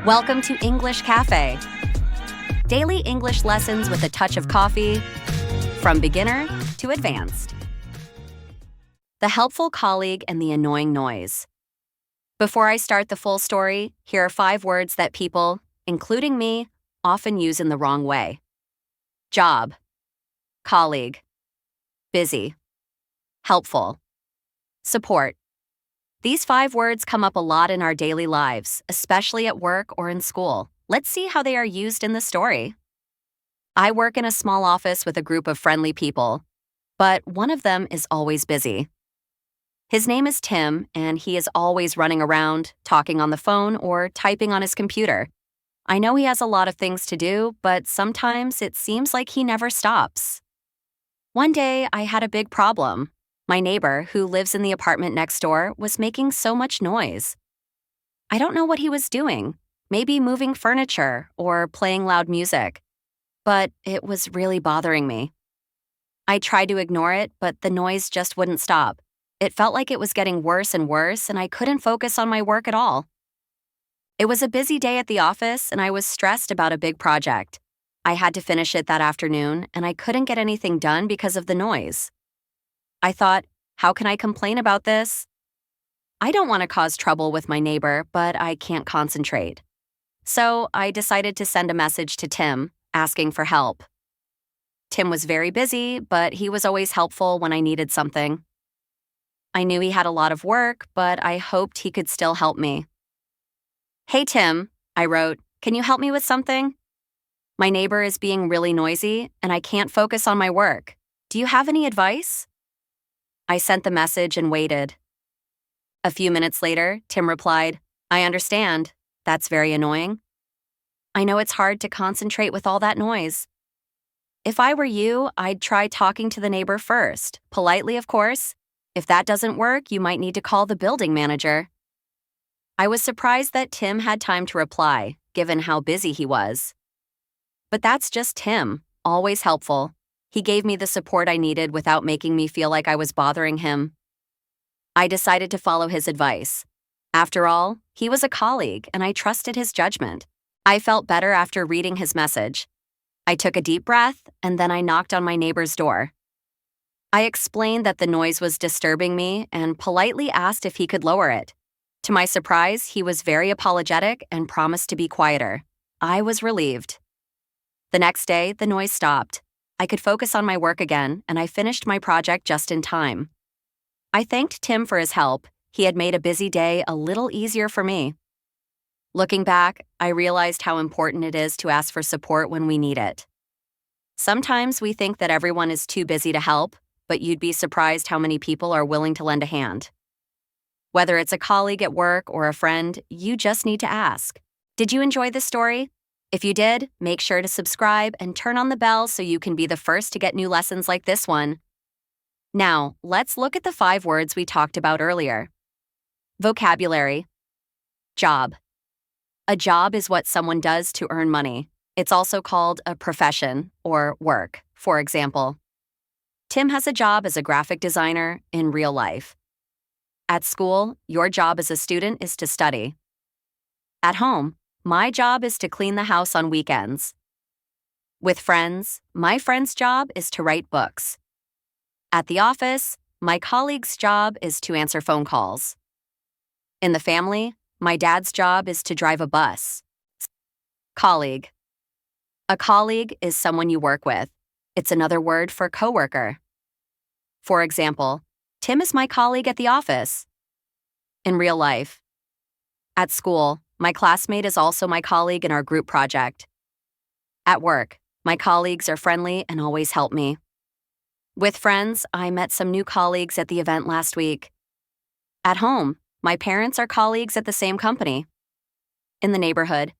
Welcome to English Cafe. Daily English lessons with a touch of coffee, from beginner to advanced. The helpful colleague and the annoying noise. Before I start the full story, here are 5 words that people, including me, often use in the wrong way. Job, colleague, busy, helpful, support. These 5 words come up a lot in our daily lives, especially at work or in school. Let's see how they are used in the story. I work in a small office with a group of friendly people, but one of them is always busy. His name is Tim, and he is always running around, talking on the phone, or typing on his computer. I know he has a lot of things to do, but sometimes it seems like he never stops. One day, I had a big problem. My neighbor, who lives in the apartment next door, was making so much noise. I don't know what he was doing, maybe moving furniture or playing loud music, but it was really bothering me. I tried to ignore it, but the noise just wouldn't stop. It felt like it was getting worse and worse, and I couldn't focus on my work at all. It was a busy day at the office, and I was stressed about a big project. I had to finish it that afternoon, and I couldn't get anything done because of the noise. I thought, how can I complain about this? I don't want to cause trouble with my neighbor, but I can't concentrate. So I decided to send a message to Tim, asking for help. Tim was very busy, but he was always helpful when I needed something. I knew he had a lot of work, but I hoped he could still help me. Hey Tim, I wrote, can you help me with something? My neighbor is being really noisy, and I can't focus on my work. Do you have any advice? I sent the message and waited. A few minutes later, Tim replied, I understand. That's very annoying. I know it's hard to concentrate with all that noise. If I were you, I'd try talking to the neighbor first, politely, of course. If that doesn't work, you might need to call the building manager. I was surprised that Tim had time to reply, given how busy he was. But that's just Tim, always helpful. He gave me the support I needed without making me feel like I was bothering him. I decided to follow his advice. After all, he was a colleague, and I trusted his judgment. I felt better after reading his message. I took a deep breath, and then I knocked on my neighbor's door. I explained that the noise was disturbing me and politely asked if he could lower it. To my surprise, he was very apologetic and promised to be quieter. I was relieved. The next day, the noise stopped. I could focus on my work again, and I finished my project just in time. I thanked Tim for his help. He had made a busy day a little easier for me. Looking back, I realized how important it is to ask for support when we need it. Sometimes we think that everyone is too busy to help, but you'd be surprised how many people are willing to lend a hand. Whether it's a colleague at work or a friend, you just need to ask. Did you enjoy this story? If you did, make sure to subscribe and turn on the bell so you can be the first to get new lessons like this one. Now, let's look at the 5 words we talked about earlier. Vocabulary. Job. A job is what someone does to earn money. It's also called a profession or work. For example, Tim has a job as a graphic designer in real life. At school, your job as a student is to study. At home, my job is to clean the house on weekends. With friends, my friend's job is to write books. At the office, my colleague's job is to answer phone calls. In the family, my dad's job is to drive a bus. Colleague. A colleague is someone you work with. It's another word for coworker. For example, Tim is my colleague at the office. In real life. At school, my classmate is also my colleague in our group project. At work, my colleagues are friendly and always help me. With friends, I met some new colleagues at the event last week. At home, my parents are colleagues at the same company. In the neighborhood,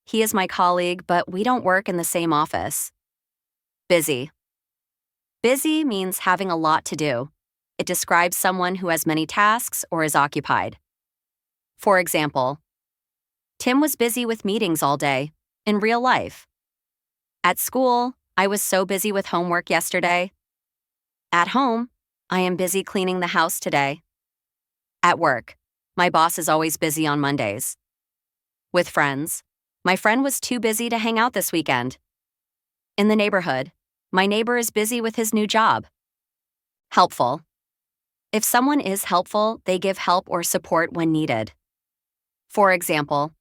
he is my colleague, but we don't work in the same office. Busy. Busy means having a lot to do. It describes someone who has many tasks or is occupied. For example, Tim was busy with meetings all day, in real life. At school, I was so busy with homework yesterday. At home, I am busy cleaning the house today. At work, my boss is always busy on Mondays. With friends, My friend was too busy to hang out this weekend. In the neighborhood, my neighbor is busy with his new job. Helpful. If someone is helpful, they give help or support when needed. For example,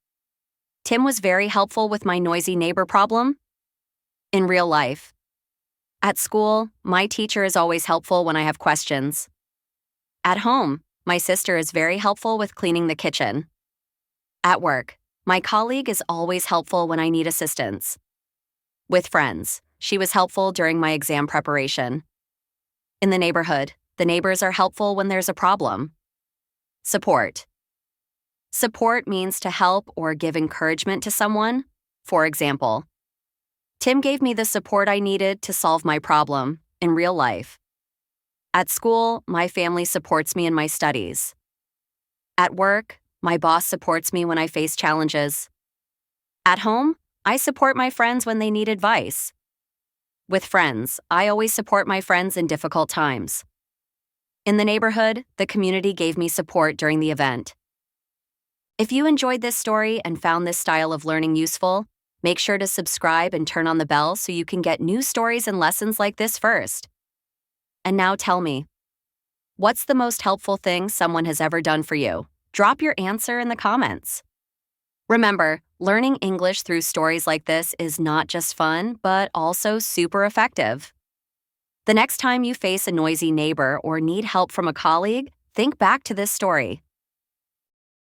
Tim was very helpful with my noisy neighbor problem. In real life. At school, my teacher is always helpful when I have questions. At home, my sister is very helpful with cleaning the kitchen. At work, my colleague is always helpful when I need assistance. With friends, she was helpful during my exam preparation. In the neighborhood, the neighbors are helpful when there's a problem. Support. Support means to help or give encouragement to someone. For example, Tim gave me the support I needed to solve my problem in real life. At school, my family supports me in my studies. At work, my boss supports me when I face challenges. At home, I support my friends when they need advice. With friends, I always support my friends in difficult times. In the neighborhood, the community gave me support during the event. If you enjoyed this story and found this style of learning useful, make sure to subscribe and turn on the bell so you can get new stories and lessons like this first. And now tell me, what's the most helpful thing someone has ever done for you? Drop your answer in the comments. Remember, learning English through stories like this is not just fun, but also super effective. The next time you face a noisy neighbor or need help from a colleague, think back to this story.